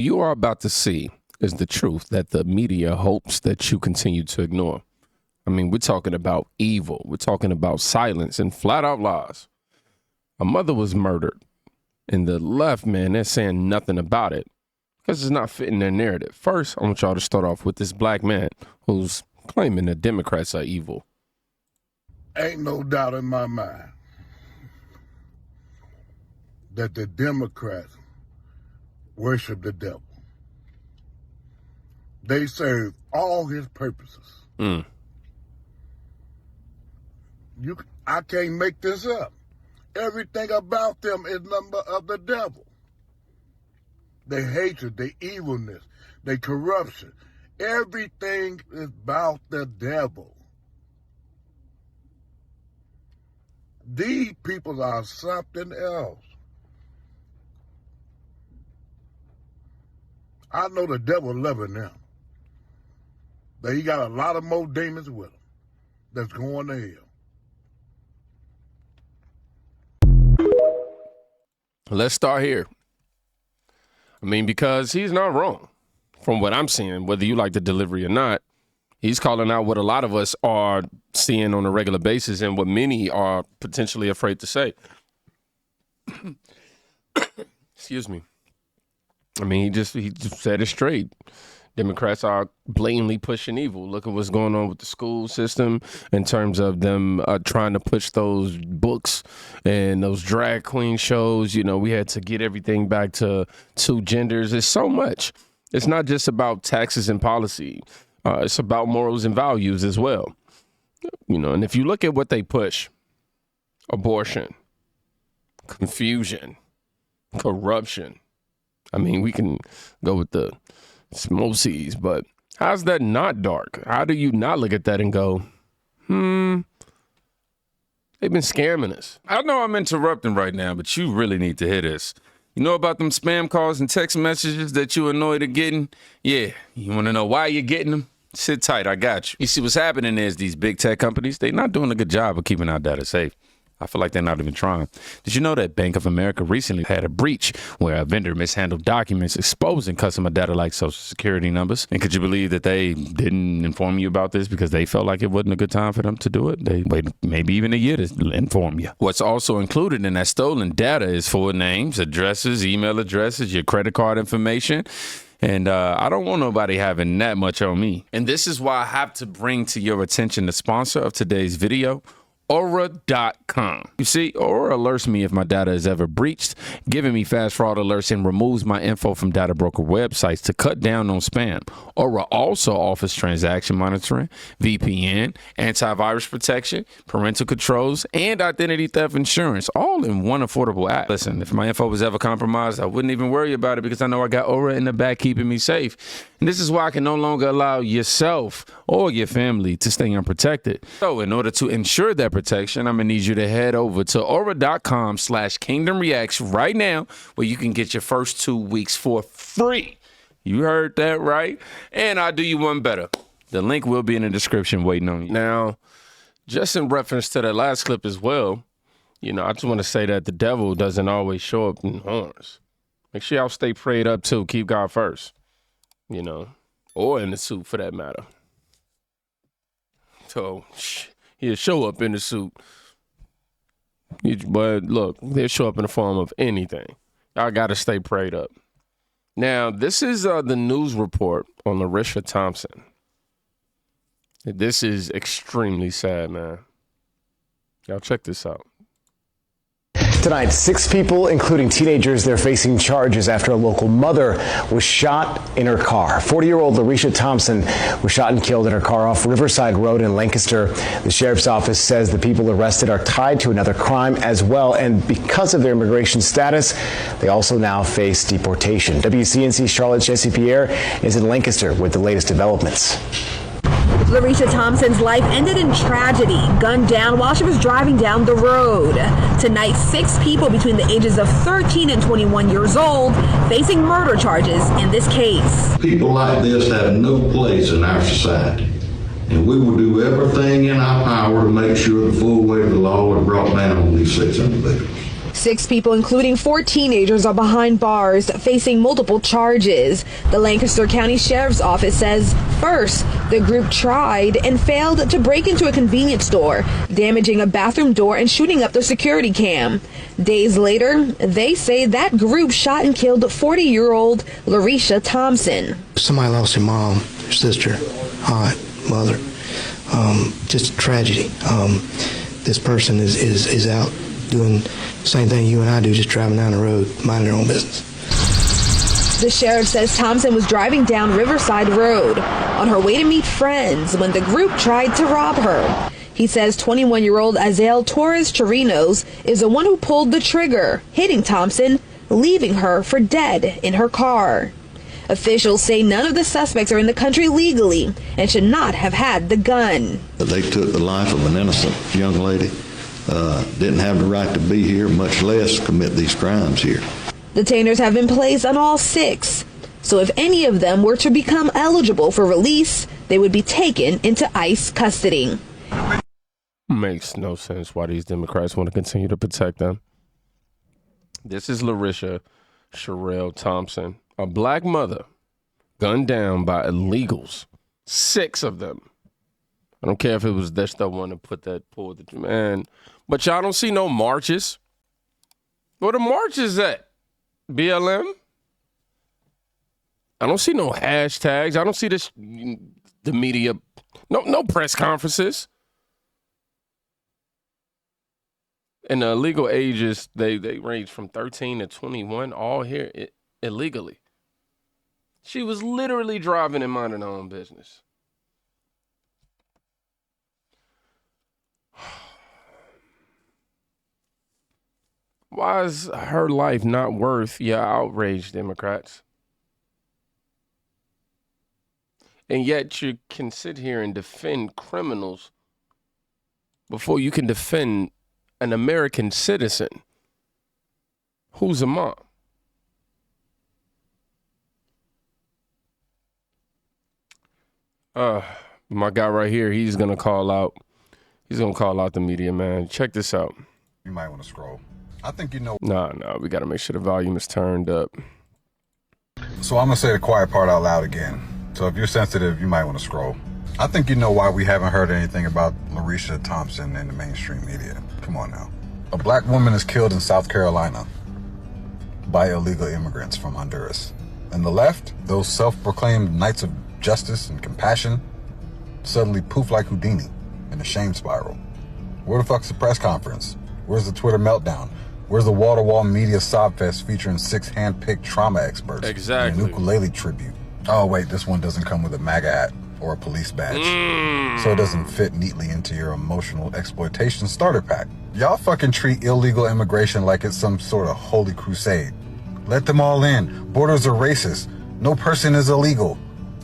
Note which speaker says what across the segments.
Speaker 1: You are about to see is the truth that the media hopes that you continue to ignore. I mean, we're talking about evil. We're talking about silence and flat out lies. A mother was murdered, and the left, man, they're saying nothing about it because it's not fitting their narrative. First, I want y'all to start off with this black man who's claiming that Democrats are evil.
Speaker 2: Ain't no doubt in my mind that the Democrats worship the devil. They serve all his purposes. I can't make this up. Everything about them is number of the devil. Their hatred, their evilness, their corruption. Everything is about the devil. These people are something else. I know the devil loving them. That he got a lot of more demons with him that's going to hell.
Speaker 1: Let's start here. I mean, because he's not wrong from what I'm seeing, whether you like the delivery or not. He's calling out what a lot of us are seeing on a regular basis and what many are potentially afraid to say. Excuse me. I mean, he just said it straight. Democrats are blatantly pushing evil. Look at what's going on with the school system in terms of them trying to push those books and those drag queen shows. You know, we had to get everything back to two genders. It's so much. It's not just about taxes and policy. It's about morals and values as well. You know, and if you look at what they push, abortion, confusion, corruption. I mean, we can go with the Smosies, but how's that not dark? How do you not look at that and go, they've been scamming us?
Speaker 3: I know I'm interrupting right now, but you really need to hear this. You know about them spam calls and text messages that you annoyed at getting? Yeah, you want to know why you're getting them? Sit tight, I got you. You see, what's happening is these big tech companies, they're not doing a good job of keeping our data safe. I feel like they're not even trying. Did you know that Bank of America recently had a breach where a vendor mishandled documents exposing customer data like social security numbers? And could you believe that they didn't inform you about this because they felt like it wasn't a good time for them to do it? They waited maybe even a year to inform you. What's also included in that stolen data is full names, addresses, email addresses, your credit card information. And I don't want nobody having that much on me. And this is why I have to bring to your attention the sponsor of today's video, Aura.com. You see, Aura alerts me if my data is ever breached, giving me fast fraud alerts and removes my info from data broker websites to cut down on spam. Aura also offers transaction monitoring, VPN, antivirus protection, parental controls, and identity theft insurance, all in one affordable app. Listen, if my info was ever compromised, I wouldn't even worry about it because I know I got Aura in the back keeping me safe. And this is why I can no longer allow yourself or your family to stay unprotected. So in order to ensure that protection, I'm going to need you to head over to aura.com/kingdomreacts right now, where you can get your first 2 weeks for free. You heard that right. And I'll do you one better. The link will be in the description waiting on you. Now, just in reference to that last clip as well, you know, I just want to say that the devil doesn't always show up in horns. Make sure y'all stay prayed up too. Keep God first, you know, or in the suit for that matter. So he'll show up in the suit. But look, they'll show up in the form of anything. Y'all got to stay prayed up. Now, this is the news report on Larisha Thompson. This is extremely sad, man. Y'all check this out.
Speaker 4: Tonight, 6 people, including teenagers, they're facing charges after a local mother was shot in her car. 40-year-old Larisha Thompson was shot and killed in her car off Riverside Road in Lancaster. The sheriff's office says the people arrested are tied to another crime as well, and because of their immigration status, they also now face deportation. WCNC Charlotte's Jesse Pierre is in Lancaster with the latest developments.
Speaker 5: Larisha Thompson's life ended in tragedy, gunned down while she was driving down the road. Tonight, 6 people between the ages of 13 and 21 years old facing murder charges in this case.
Speaker 6: People like this have no place in our society, and we will do everything in our power to make sure the full weight of the law is brought down on these 6 individuals.
Speaker 5: 6 people, including 4 teenagers, are behind bars facing multiple charges. The Lancaster County Sheriff's Office says, first, the group tried and failed to break into a convenience store, damaging a bathroom door and shooting up the security cam. Days later, they say that group shot and killed 40-year-old Larisha Thompson.
Speaker 7: Somebody lost their mom, their sister, aunt, mother. Just a tragedy. This person is out doing the same thing you and I do, just driving down the road, minding their own business.
Speaker 5: The sheriff says Thompson was driving down Riverside Road on her way to meet friends when the group tried to rob her. He says 21-year-old Azael Torres Chirinos is the one who pulled the trigger, hitting Thompson, leaving her for dead in her car. Officials say none of the suspects are in the country legally and should not have had the gun.
Speaker 6: They took the life of an innocent young lady, didn't have the right to be here, much less commit these crimes here.
Speaker 5: Detainers have been placed on all 6, so if any of them were to become eligible for release, they would be taken into ICE custody.
Speaker 1: Makes no sense why these Democrats want to continue to protect them. This is Larisha Sherelle Thompson, a black mother gunned down by illegals, 6 of them. I don't care if it was that's the one that pulled the man, but y'all don't see no marches. Where the marches at? BLM? I don't see no hashtags. I don't see this, the media, no press conferences. And the legal ages, they range from 13 to 21, all here illegally. She was literally driving and minding her own business. Why is her life not worth your outrage, Democrats? And yet you can sit here and defend criminals before you can defend an American citizen who's a mom. My guy right here, he's gonna call out the media, man. Check this out.
Speaker 8: You might want to scroll. I think you know.
Speaker 1: No, we gotta make sure the volume is turned up.
Speaker 8: So I'm gonna say the quiet part out loud again. So if you're sensitive, you might want to scroll. I think you know why we haven't heard anything about Larisha Thompson in the mainstream media. Come on now. A black woman is killed in South Carolina by illegal immigrants from Honduras. And the left, those self-proclaimed knights of justice and compassion, suddenly poof like Houdini in a shame spiral. Where the fuck's the press conference? Where's the Twitter meltdown? Where's the wall-to-wall media sob fest featuring 6 hand-picked trauma experts?
Speaker 1: Exactly.
Speaker 8: And an ukulele tribute. Oh wait, this one doesn't come with a MAGA hat or a police badge. So it doesn't fit neatly into your emotional exploitation starter pack. Y'all fucking treat illegal immigration like it's some sort of holy crusade. Let them all in. Borders are racist. No person is illegal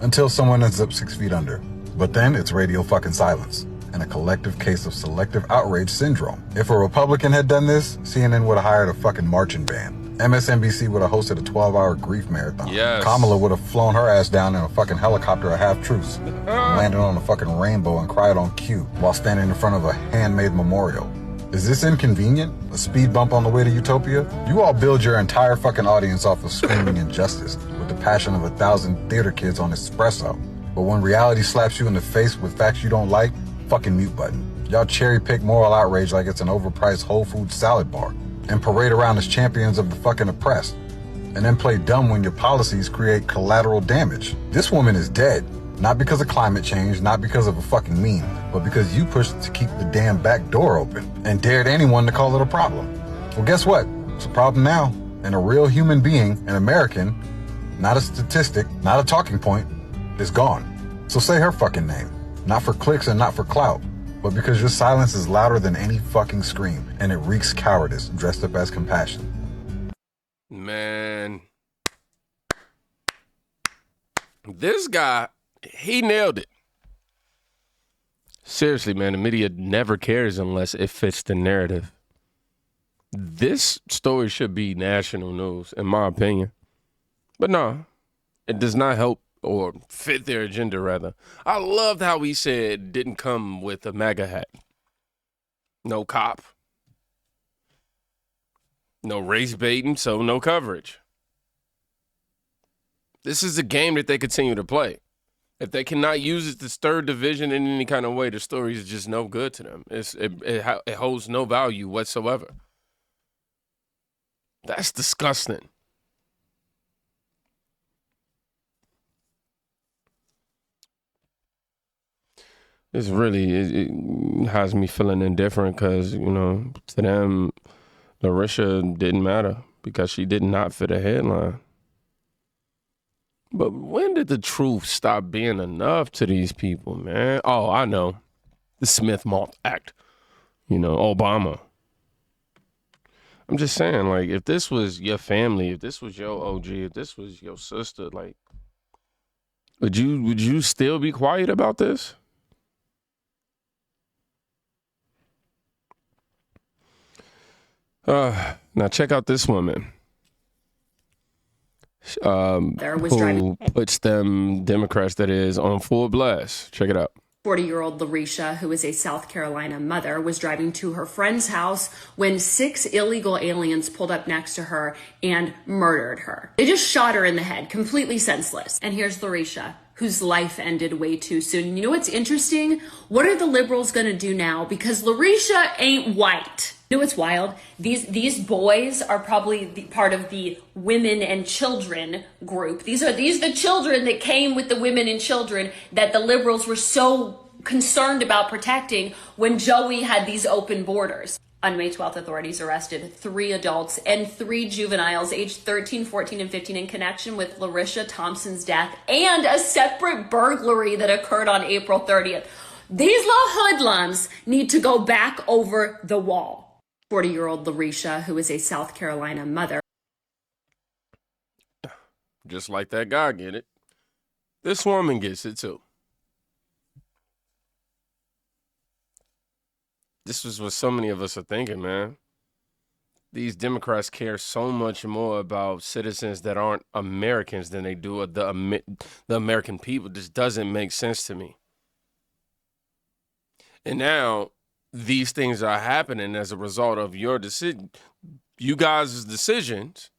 Speaker 8: until someone ends up 6 feet under. But then it's radio fucking silence and a collective case of selective outrage syndrome. If a Republican had done this, CNN would have hired a fucking marching band. MSNBC would have hosted a 12-hour grief marathon.
Speaker 1: Yes.
Speaker 8: Kamala would have flown her ass down in a fucking helicopter at half-truce, landed on a fucking rainbow and cried on cue while standing in front of a handmade memorial. Is this inconvenient? A speed bump on the way to utopia? You all build your entire fucking audience off of screaming injustice with the passion of 1,000 theater kids on espresso. But when reality slaps you in the face with facts you don't like, fucking mute button. Y'all cherry pick moral outrage like it's an overpriced Whole Foods salad bar and parade around as champions of the fucking oppressed, and then play dumb when your policies create collateral damage. This woman is dead, not because of climate change, not because of a fucking meme, but because you pushed to keep the damn back door open and dared anyone to call it a problem. Well, guess what? It's a problem now, and a real human being, an American, not a statistic, not a talking point, is gone. So say her fucking name, not for clicks and not for clout, but because your silence is louder than any fucking scream, and it reeks cowardice dressed up as compassion.
Speaker 1: Man, this guy, he nailed it. Seriously, man, the media never cares unless it fits the narrative. This story should be national news, in my opinion. But no, it does not help or fit their agenda, rather. I loved how he said it didn't come with a MAGA hat. No cop. No race baiting, so no coverage. This is a game that they continue to play. If they cannot use it, this third division in any kind of way, the story is just no good to them. It holds no value whatsoever. That's disgusting. It's really, it has me feeling indifferent because, you know, to them, Larisha didn't matter because she did not fit a headline. But when did the truth stop being enough to these people, man? Oh, I know. The Smith-Moth Act. You know, Obama. I'm just saying, like, if this was your family, if this was your OG, if this was your sister, like, would you still be quiet about this? Now check out this woman. Who puts them Democrats, that is, on full blast. Check it out.
Speaker 9: 40-year-old Larisha, who is a South Carolina mother, was driving to her friend's house when 6 illegal aliens pulled up next to her and murdered her. They just shot her in the head, completely senseless. And here's Larisha, whose life ended way too soon. You know what's interesting? What are the liberals gonna do now? Because Larisha ain't white. You know what's wild? These boys are probably part of the women and children group. These are the children that came with the women and children that the liberals were so concerned about protecting when Joey had these open borders. On May 12th, authorities arrested 3 adults and 3 juveniles aged 13, 14, and 15 in connection with Larisha Thompson's death and a separate burglary that occurred on April 30th. These little hoodlums need to go back over the wall. 40-year-old Larisha, who is a South Carolina mother.
Speaker 1: Just like that guy get it. This woman gets it too. This is what so many of us are thinking, man. These Democrats care so much more about citizens that aren't Americans than they do the American people. This doesn't make sense to me. And now these things are happening as a result of your decision, you guys' decisions.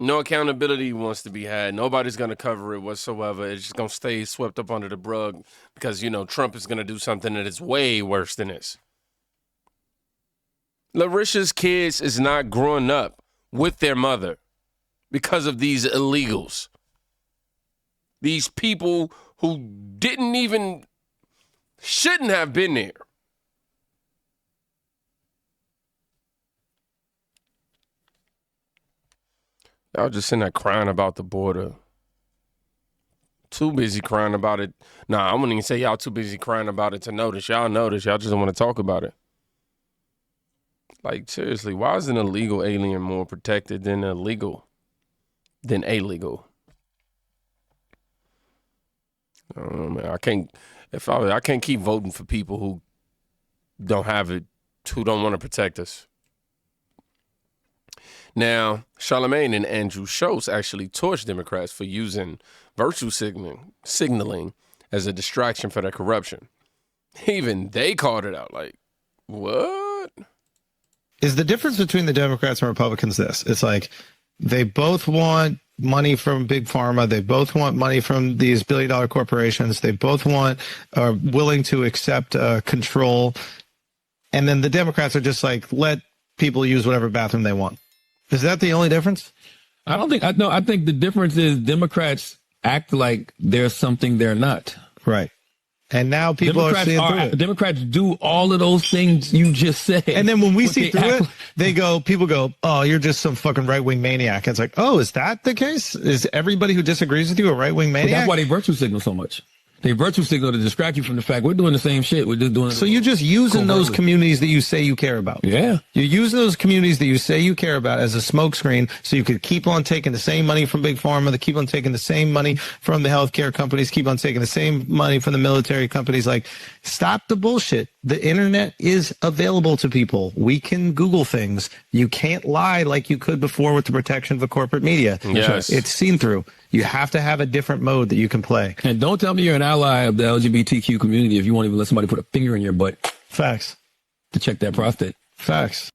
Speaker 1: No accountability wants to be had. Nobody's going to cover it whatsoever. It's just going to stay swept up under the rug because, you know, Trump is going to do something that is way worse than this. Larisha's kids is not growing up with their mother because of these illegals. These people who shouldn't have been there. Y'all just sitting there crying about the border. Too busy crying about it. Nah, I wouldn't even say y'all too busy crying about it to notice. Y'all notice. Y'all just don't want to talk about it. Like, seriously, why is an illegal alien more protected than illegal? I don't know, man. I can't keep voting for people who don't have it, who don't want to protect us. Now, Charlemagne and Andrew Schultz actually torched Democrats for using virtue signaling as a distraction for their corruption. Even they called it out. Like, what?
Speaker 10: Is the difference between the Democrats and Republicans this? It's like they both want money from big pharma. They both want money from these billion-dollar corporations. They both are willing to accept control. And then the Democrats are just like, let people use whatever bathroom they want. Is that the only difference?
Speaker 11: I don't think. No, I think the difference is Democrats act like there's something they're not.
Speaker 10: Right. And now people are seeing through it.
Speaker 11: Democrats do all of those things you just said.
Speaker 10: And then when we see through it, people go, oh, you're just some fucking right-wing maniac. It's like, oh, is that the case? Is everybody who disagrees with you a right-wing maniac?
Speaker 11: But that's why they virtue signal so much. They virtue signal to distract you from the fact we're doing the same shit. We're just doing it.
Speaker 10: So you're just using those communities that you say you care about.
Speaker 11: Yeah.
Speaker 10: You're using those communities that you say you care about as a smokescreen so you could keep on taking the same money from Big Pharma, to keep on taking the same money from the healthcare companies, keep on taking the same money from the military companies. Like, stop the bullshit. The internet is available to people. We can Google things. You can't lie like you could before with the protection of the corporate media.
Speaker 1: Yes.
Speaker 10: It's seen through. You have to have a different mode that you can play.
Speaker 11: And don't tell me you're an ally of the LGBTQ community if you won't even let somebody put a finger in your butt.
Speaker 10: Facts.
Speaker 11: To check that prostate.
Speaker 10: Facts.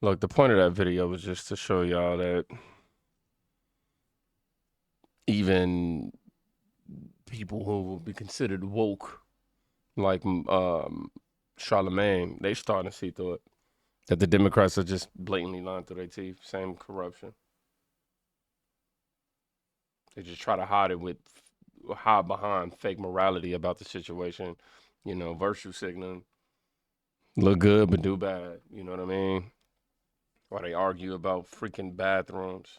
Speaker 1: Look, the point of that video was just to show y'all that even people who will be considered woke, like Charlemagne, they starting to see through it. That the Democrats are just blatantly lying through their teeth. Same corruption. They just try to hide behind fake morality about the situation. You know, virtue signaling. Look good, but do bad. You know what I mean? Why they argue about freaking bathrooms.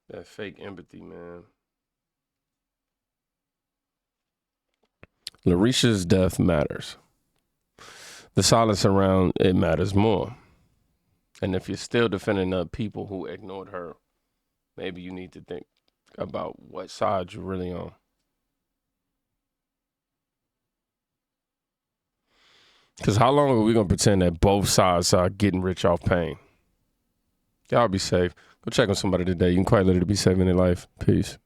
Speaker 1: That fake empathy, man. Larisha's death matters. The silence around it matters more. And if you're still defending the people who ignored her, maybe you need to think about what side you're really on. Because how long are we going to pretend that both sides are getting rich off pain? Y'all be safe. Go check on somebody today. You can quite literally be saving their life. Peace.